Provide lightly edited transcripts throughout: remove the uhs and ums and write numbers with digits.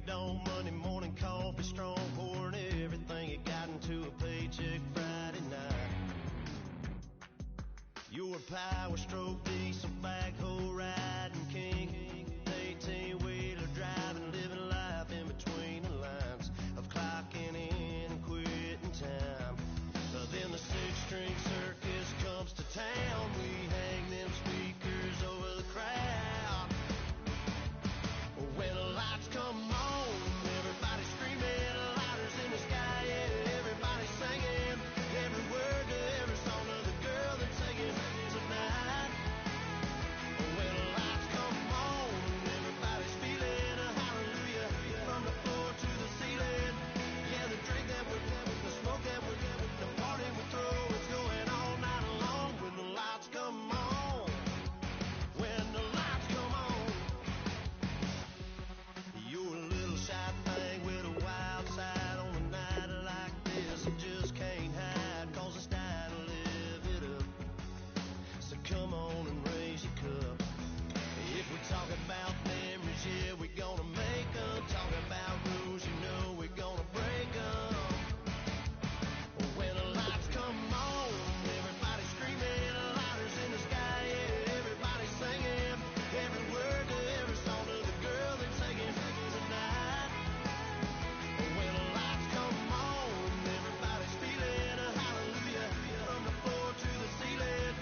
at dawn, Monday morning coffee, strong, pouring everything you got into a paycheck Friday night. You're a power stroke, diesel backhoe riding king, 18-wheeler driving, living life in between the lines of clocking in and quitting time. Then the six-string circus comes to town. We hang them speakers over the crowd. When the lights come on, everybody screaming, lighters in the sky, yeah, everybody singing every word to every song of the girl that's singing tonight. When the lights come on, everybody's feeling a hallelujah from the floor to the ceiling. Yeah, the drink that we're having, the smoke that we're having, the party we throw, it's going all night long. When the lights come on, when the lights come on. You're a little shy thing with a wild side on a night like this. You just can't hide, cause it's time to live it up. So come on and raise your cup. If we talk about memories, yeah, we're gonna make them. Talk about rules, you know we're gonna break them. When the lights come on, everybody screaming, lighters in the sky, yeah, everybody singing every word to every song of the girl that's singing tonight. When the lights come on, everybody's feeling a hallelujah from the floor to the ceiling.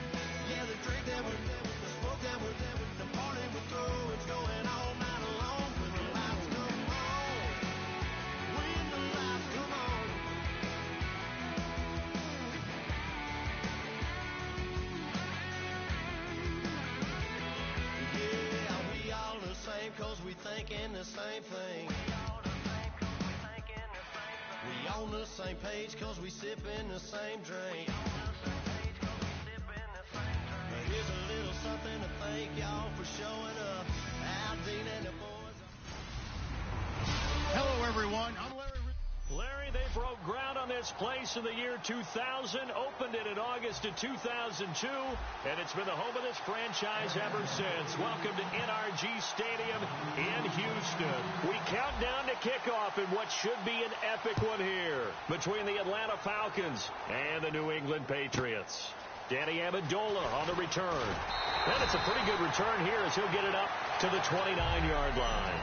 Yeah, the drink that we're having, the smoke that we're having, the party we throw, it's going all night long. When the lights come on, when the lights come on. Yeah, we all the same cause we thinking the same thing. We on the same page cause we sipping the same drink. But here's a little something to thank y'all for showing up. Al Dean and the boys. Hello, everyone. I'm Larry. Larry, they broke ground on this place in the year 2000, opened it in August of 2002, and it's been the home of this franchise ever since. Welcome to NRG Stadium in Houston. We count down to kickoff in what should be an epic one here between the Atlanta Falcons and the New England Patriots. Danny Amendola on the return. And it's a pretty good return here as he'll get it up to the 29-yard line.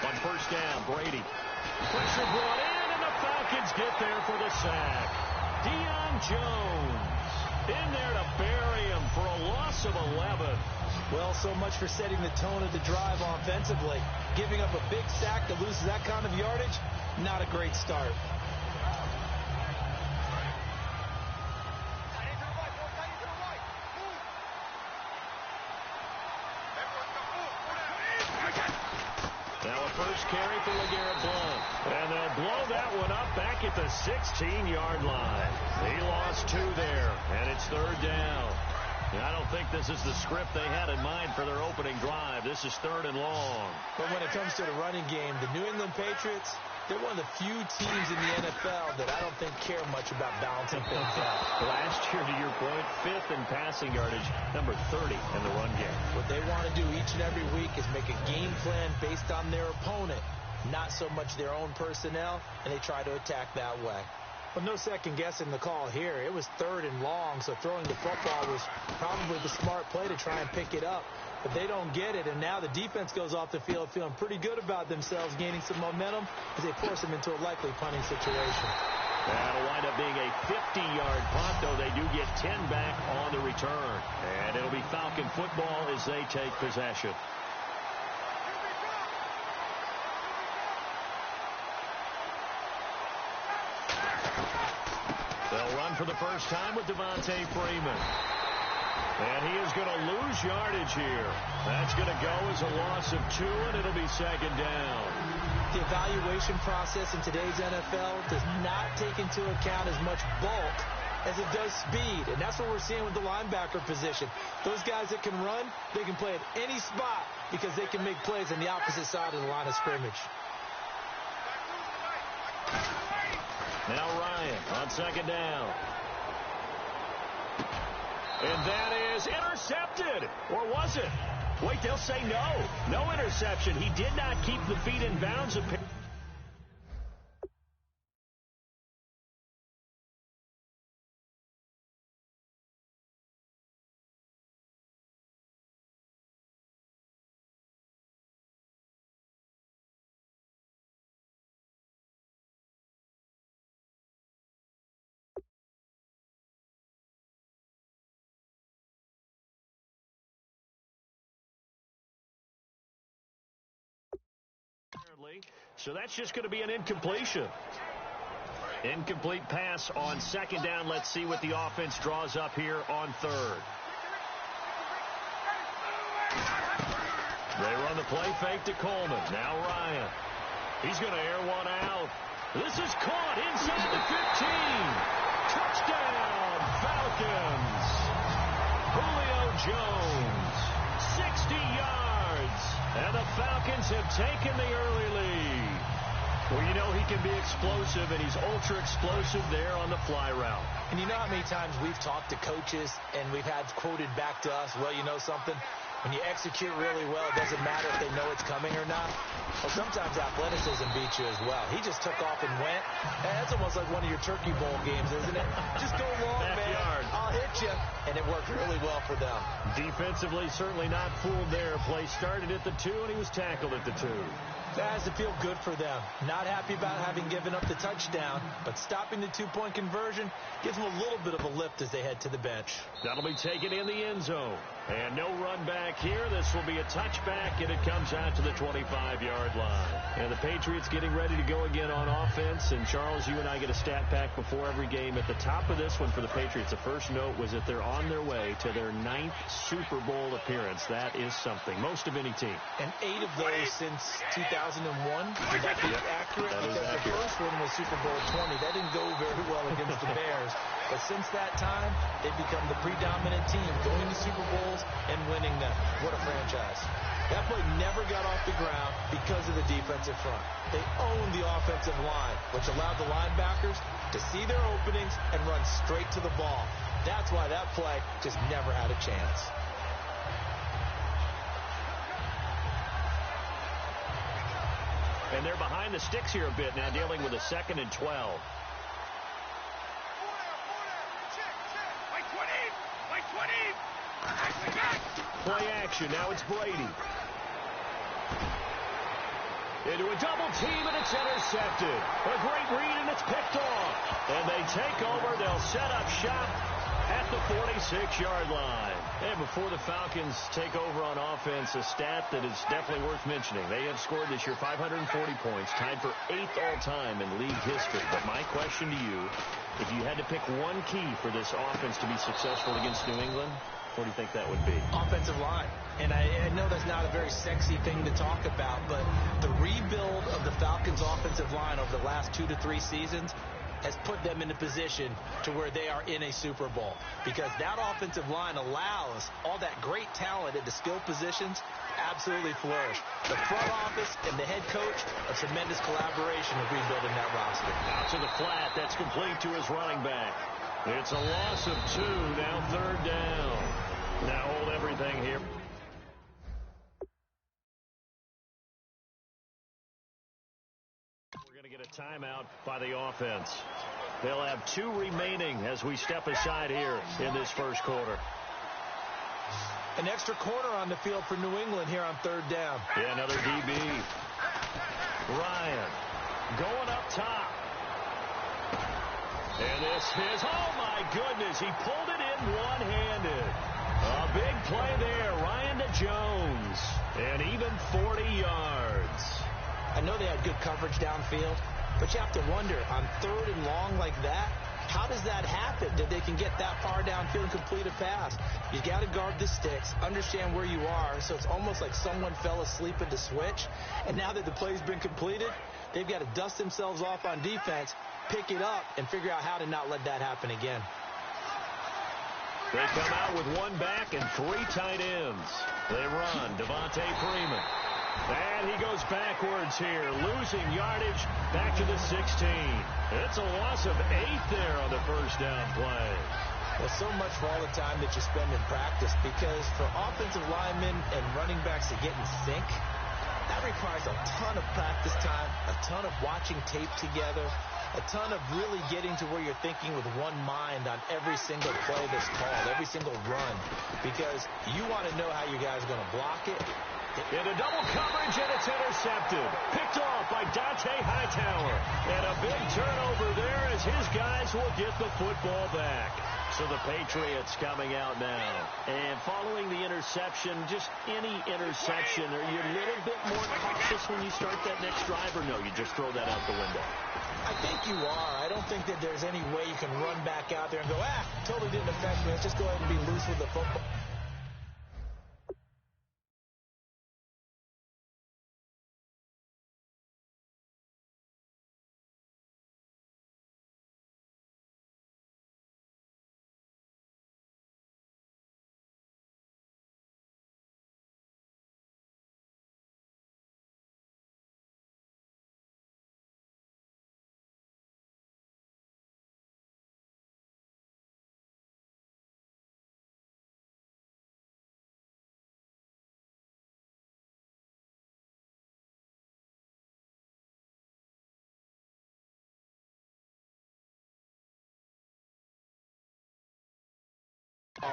On first down, Brady. Pressure brought in, and the Falcons get there for the sack. Deion Jones in there to bury him for a loss of 11. Well, so much for setting the tone of the drive offensively. Giving up a big sack that loses that kind of yardage, not a great start. Now a first carry for LeGarrette Blount. And they'll blow that one up back at the 16-yard line. He lost 2 there, and it's third down. And I don't think this is the script they had in mind for their opening drive. This is third and long. But when it comes to the running game, the New England Patriots, they're one of the few teams in the NFL that I don't think care much about balancing things out. Last year, to your point, 5th in passing yardage, number 30 in the run game. What they want to do each and every week is make a game plan based on their opponent, not so much their own personnel, and they try to attack that way. But no second guessing the call here. It was third and long, so throwing the football was probably the smart play to try and pick it up. But they don't get it, and now the defense goes off the field feeling pretty good about themselves, gaining some momentum as they force them into a likely punting situation. That'll wind up being a 50-yard punt, though they do get 10 back on the return. And it'll be Falcon football as they take possession. They'll run for the first time with Devontae Freeman. And he is going to lose yardage here. That's going to go as a loss of 2, and it'll be second down. The evaluation process in today's NFL does not take into account as much bulk as it does speed. And that's what we're seeing with the linebacker position. Those guys that can run, they can play at any spot because they can make plays on the opposite side of the line of scrimmage. Now Ryan on second down. And that is intercepted. Or was it? Wait, they'll say no. No interception. He did not keep the feet in bounds. So that's just going to be an incompletion. Incomplete pass on second down. Let's see what the offense draws up here on third. They run the play fake to Coleman. Now Ryan. He's going to air one out. This is caught inside the 15. Touchdown, Falcons. Julio Jones. 60 yards. And the Falcons have taken the early lead. Well, you know he can be explosive, and he's ultra-explosive there on the fly route. And you know how many times we've talked to coaches, and we've had quoted back to us, well, you know something? When you execute really well, it doesn't matter if they know it's coming or not. Well, sometimes athleticism beats you as well. He just took off and went. That's almost like one of your Turkey Bowl games, isn't it? Just go long, Backyard. man. I'll hit you. And it worked really well for them. Defensively, certainly not fooled there. Play started at the 2, and he was tackled at the 2. That has to feel good for them. Not happy about having given up the touchdown, but stopping the 2-point conversion gives them a little bit of a lift as they head to the bench. That'll be taken in the end zone. And no run back here. This will be a touchback, and it comes out to the 25-yard line. And the Patriots getting ready to go again on offense. And, Charles, you and I get a stat pack before every game. At the top of this one for the Patriots, the first note was that they're on their way to their 9th Super Bowl appearance. That is something. Most of any team. And 8 of those since 2001. Would that be accurate? That is because accurate. The first one was Super Bowl 20. That didn't go very well against the Bears. But since that time, they've become the predominant team, going to Super Bowls and winning them. What a franchise. That play never got off the ground because of the defensive front. They owned the offensive line, which allowed the linebackers to see their openings and run straight to the ball. That's why that play just never had a chance. And they're behind the sticks here a bit now, dealing with a 2nd and 12. Play action. Now it's Brady. Into a double team, and it's intercepted. A great read, and it's picked off. And they take over. They'll set up shop at the 46-yard line. And before the Falcons take over on offense, a stat that is definitely worth mentioning. They have scored this year 540 points, tied for 8th all-time in league history. But my question to you, if you had to pick one key for this offense to be successful against New England, what do you think that would be? Offensive line. And I know that's not a very sexy thing to talk about, but the rebuild of the Falcons' offensive line over the last 2 to 3 seasons has put them in a position to where they are in a Super Bowl, because that offensive line allows all that great talent at the skill positions absolutely flourish. The front office and the head coach, a tremendous collaboration of rebuilding that roster. Out to the flat. That's complete to his running back. It's a loss of 2. Now 3rd down. Now hold everything here. We're going to get a timeout by the offense. They'll have 2 remaining as we step aside here in this first quarter. An extra corner on the field for New England here on 3rd down. Yeah, another DB. Ryan going up top. And this is, oh my goodness, he pulled it in one-handed. A big play there, Ryan to Jones. And even 40 yards. I know they had good coverage downfield, but you have to wonder, on 3rd and long like that, how does that happen that they can get that far downfield and complete a pass? You got to guard the sticks, understand where you are, so it's almost like someone fell asleep at the switch, and now that the play's been completed, they've got to dust themselves off on defense, pick it up, and figure out how to not let that happen again. They come out with 1 back and 3 tight ends. They run. Devontae Freeman. And he goes backwards here, losing yardage back to the 16. It's a loss of 8 there on the first down play. There's so much for all the time that you spend in practice, because for offensive linemen and running backs to get in sync, that requires a ton of practice time, a ton of watching tape together, a ton of really getting to where you're thinking with one mind on every single play that's called, every single run, because you want to know how you guys are going to block it. Into double coverage, and it's intercepted. Picked off by Dante Hightower. And a big turnover there as his guys will get the football back. So the Patriots coming out now. And following the interception, just any interception, are you a little bit more cautious when you start that next drive, or no, you just throw that out the window? I think you are. I don't think that there's any way you can run back out there and go, totally didn't affect me. Let's just go ahead and be loose with the football.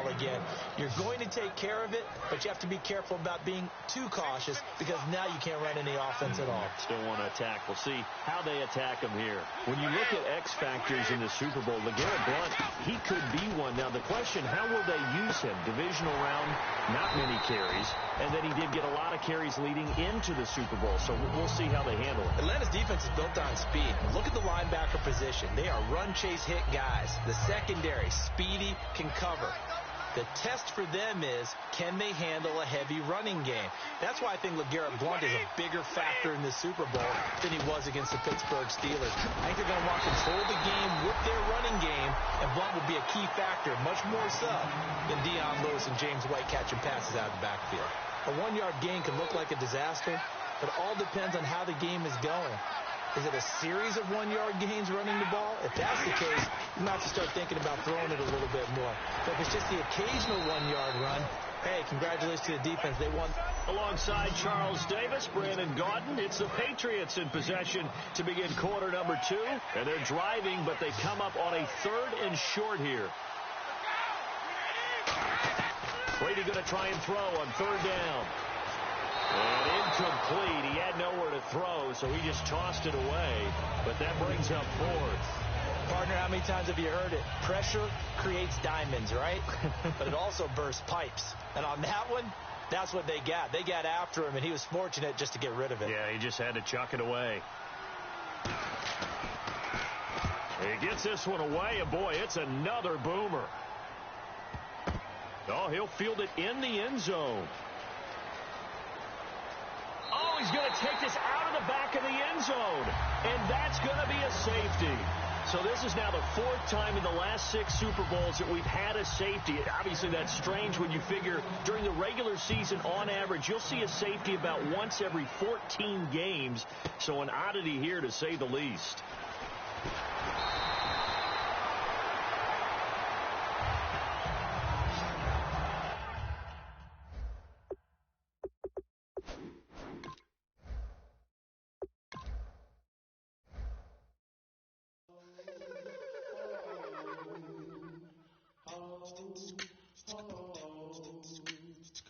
Again, you're going to take care of it, but you have to be careful about being too cautious, because now you can't run any offense at all. Still want to attack. We'll see how they attack him here. When you look at X factors in the Super Bowl, LeGarrette Blount, he could be one. Now the question, how will they use him? Divisional round, not many carries, and then he did get a lot of carries leading into the Super Bowl, so we'll see how they handle it. Atlanta's defense is built on speed. Look at the linebacker position. They are run, chase, hit guys. The secondary, speedy, can cover. The test for them is, can they handle a heavy running game? That's why I think LeGarrette Blount is a bigger factor in the Super Bowl than he was against the Pittsburgh Steelers. I think they're going to want to control the game with their running game, and Blount will be a key factor, much more so than Dion Lewis and James White catching passes out of the backfield. A one-yard gain can look like a disaster, but it all depends on how the game is going. Is it a series of one-yard gains running the ball? If that's the case, you might have to start thinking about throwing it a little bit more. But if it's just the occasional one-yard run, hey, congratulations to the defense. They won. Alongside Charles Davis, Brandon Gaudin, it's the Patriots in possession to begin quarter number 2. And they're driving, but they come up on a 3rd and short here. Brady going to try and throw on 3rd down. And incomplete. He had nowhere to throw, so he just tossed it away. But that brings up 4th. Partner, how many times have you heard it? Pressure creates diamonds, right? But it also bursts pipes. And on that one, that's what they got. They got after him, and he was fortunate just to get rid of it. Yeah, he just had to chuck it away. He gets this one away, and boy, it's another boomer. Oh, he'll field it in the end zone. Oh, he's going to take this out of the back of the end zone. And that's going to be a safety. So this is now the 4th time in the last 6 Super Bowls that we've had a safety. Obviously, that's strange when you figure during the regular season, on average, you'll see a safety about once every 14 games. So an oddity here, to say the least.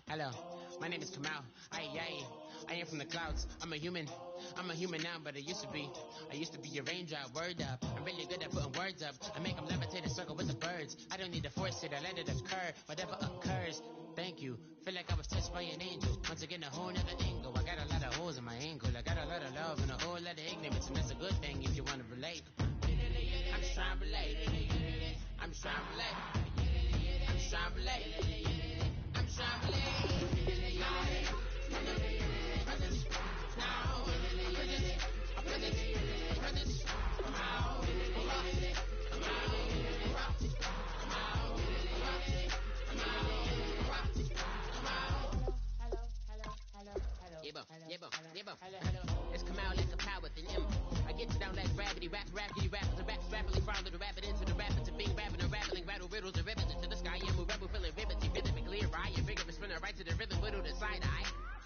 Hello, my name is Kamal. I am from the clouds. I'm a human now, but I used to be a raindrop. Word up, I'm really good at putting words up. I make them levitate and circle with the birds. I don't need to force it, I let it occur. Whatever occurs, thank you. Feel like I was touched by an angel. Once again, a whole nother angle. I got a lot of holes in my ankle. I got a lot of love and a whole lot of ignorance, and that's a good thing if you want to relate. I'm just trying to relate. I'm just trying to relate. I'm just trying to relate. I'm just trying to relate.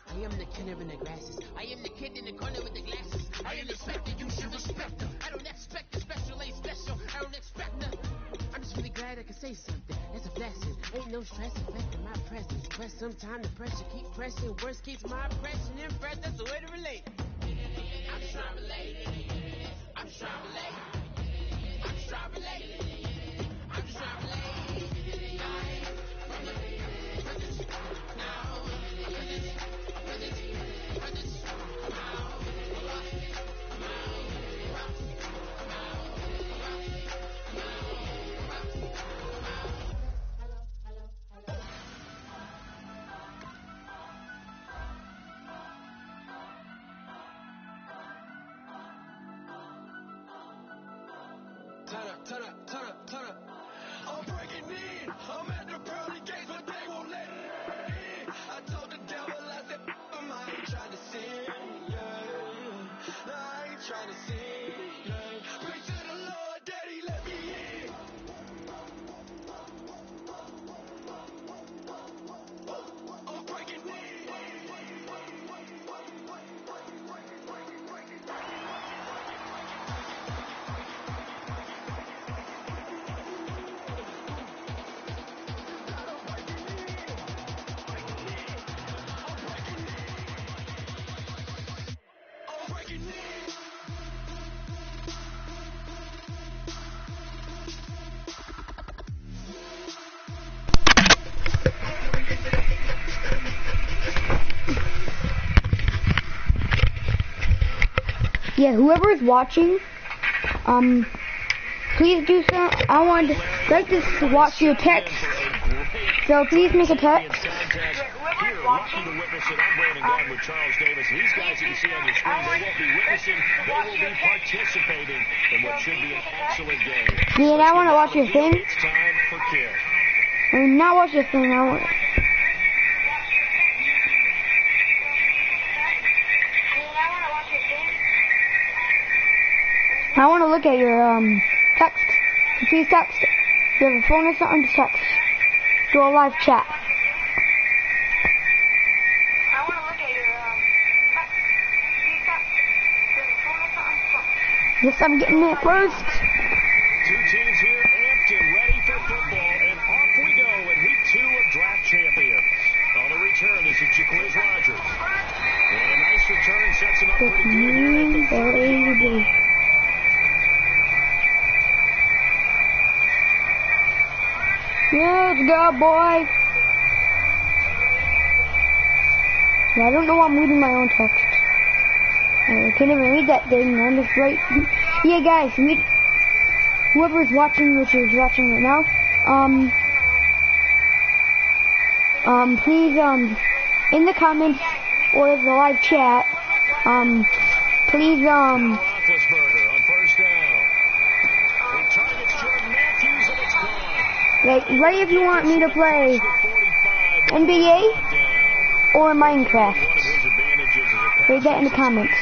I am the killer in the grasses. I am the kid in the corner with the glasses. I am the specter, you should respect them. I don't expect a special, ain't special. I don't expect nothing. I'm just really glad I can say something. That's a blessing. Ain't no stress affecting my presence. But sometimes the pressure keeps pressing. Worst keeps my impression impressed. That's the way to relate. I'm just trying to relate. I'm just trying to relate. I'm just trying to relate. I'm just trying to relate. Turn up. I'm breaking in. I'm at the pearly gates, but they won't let me in. I told the devil, I said, I ain't trying to sin, yeah. No, I ain't trying to sin, yeah. Pray to the Lord, Daddy, let me in. I'm breaking in. Yeah, whoever is watching, please do some. I want like to watch your text. So please make a text. Here, lucky to witness it. I'm Brandon Glenn with Charles Davis. These guys that you see on your screen, they won't be witnessing. They will be participating in what should be an excellent game. Yeah, and I want to watch your thing. It's time for kick. I mean, not watch your thing. I want. I want to look at your text. So please text. If you have a phone or something, just text. Do a live chat. I want to look at your text. Please text. If you have a phone or something, just text. Yes, I'm getting it first. Two teams here amped and ready for football, and off we go in week 2 of Draft Champions. On the return, this is Jacquizz Rodgers. And a nice return sets him up pretty good here at the 30-yard line. Yeah, let's go, boy. Yeah, I don't know why I'm reading my own text. I can't even read that thing. I'm just right. Yeah, guys, whoever's watching, which is watching right now, please, in the comments or the live chat, please, Roethlisberger on first down. He targets Jordan Matthews, and it's gone. like, right if you want me to play NBA or Minecraft. Say that in the comments.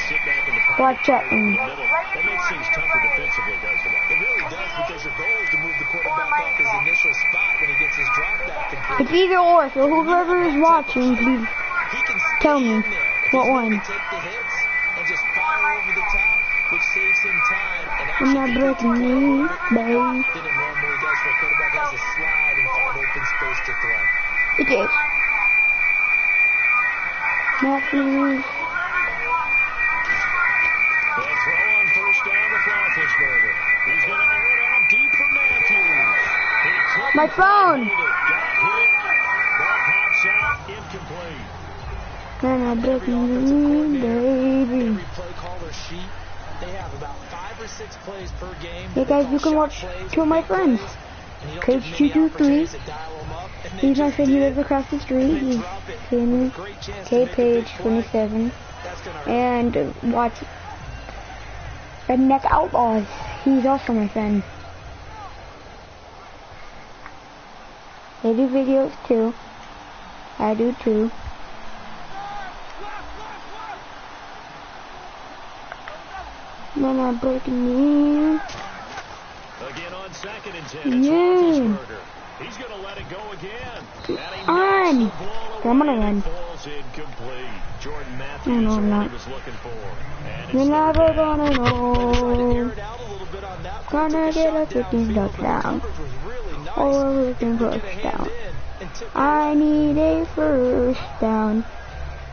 Live chat. That makes things tougher defensively, doesn't it? It really does, because your goal is to move the quarterback off his initial spot when he gets his drop back complete. It's either or, so whoever is watching, please He can tell me what one. take the hits and just fire over the top, which saves him time and I'm not actually breaking news, babe. than it normally does for a quarterback has to slide and find open space to throw. It is. Matthews. They'll throw on first down to Roethlisberger. He's going to air it out deep for Matthews. My phone. Got hit. Ball pops out, incomplete. I'm not breaking news, baby. Every play caller sheet, they have about 5 or 6 plays per game. Hey guys, you can watch two of my friends. Page223. He's my friend, he lives across the street. He's Kenny. Page 27. And watch Redneck Outlaws. He's also my friend. They do videos too. I do too. No, not breaking news. Again on 2nd and 10. Yeah. He's going to let it go again. I'm gonna run. Falls incomplete. Jordan Matthews are what he was looking for. And You're never gonna know. Gonna get a freaking touchdown. Or a freaking first down. I need a first down.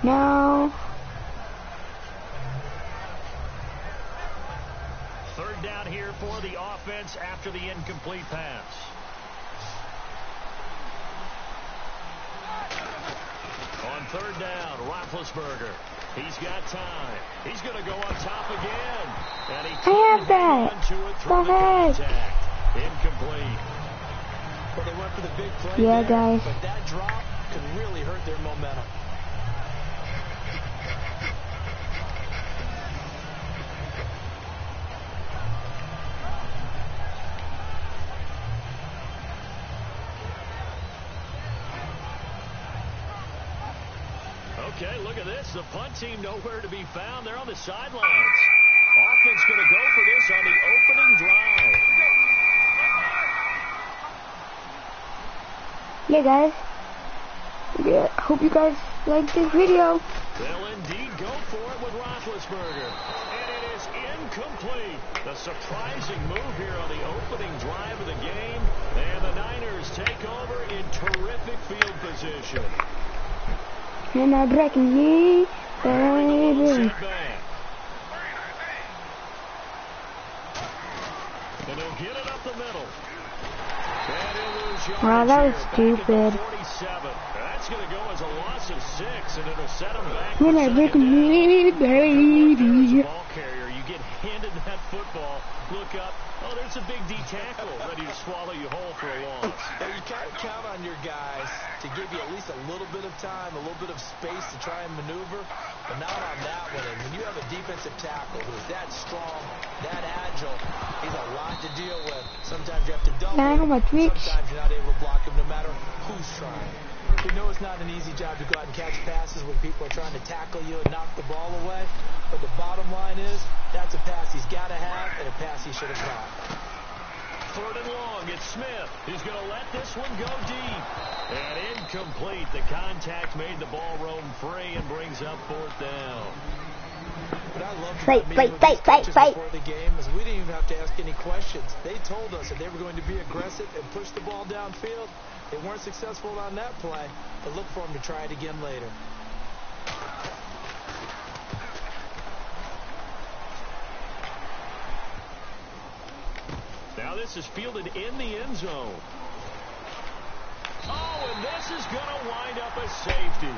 Now. Third down here for the offense after the incomplete pass. On third down, Roethlisberger. He's got time. He's going to go on top again. And he have that. Go ahead. Incomplete. Well, they went for the big play. Yeah, there, guys. But that drop could really hurt their momentum. Okay, look at this. The punt team nowhere to be found. They're on the sidelines. Offense going to go for this on the opening drive. Yeah, guys. Yeah, hope you guys like this video. They'll indeed go for it with Roethlisberger. And it is incomplete. The surprising move here on the opening drive of the game. And the Niners take over in terrific field position. And I'm breaking me, baby. And he'll get it up the middle. Wow, that was stupid. That's going to go as a loss of 6, and it'll set him back. And I'm breaking me, baby. Ball carrier, you get handed that football, look up. Oh, there's a big D tackle ready to swallow you whole for a loss. You can't count on your guys to give you at least a little bit of time, a little bit of space to try and maneuver, but not on that one. And when you have a defensive tackle who's that strong, that agile, he's a lot to deal with. Sometimes you have to double him, sometimes you're not able to block him no matter who's trying. We know it's not an easy job to go out and catch passes when people are trying to tackle you and knock the ball away, but the bottom line is that's a pass he's got to have and a pass he should have caught. Third and long, it's Smith. He's going to let this one go deep. And incomplete. The contact made the ball roam free and brings up fourth down. But I love fight before the game is we didn't even have to ask any questions. They told us that they were going to be aggressive and push the ball downfield. They weren't successful on that play, but look for them to try it again later. Now this is fielded in the end zone. Oh, and this is going to wind up a safety.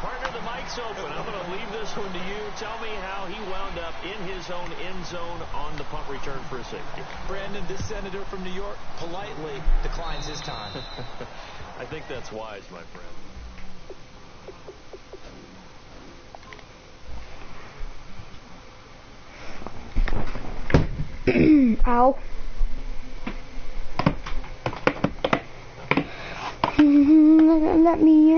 Partner, the mic's open. I'm going to leave this one to you. Tell me how he wound up in his own end zone on the punt return for a safety. Brandon, this senator from New York politely declines his time. I think that's wise, my friend. Ow. Let me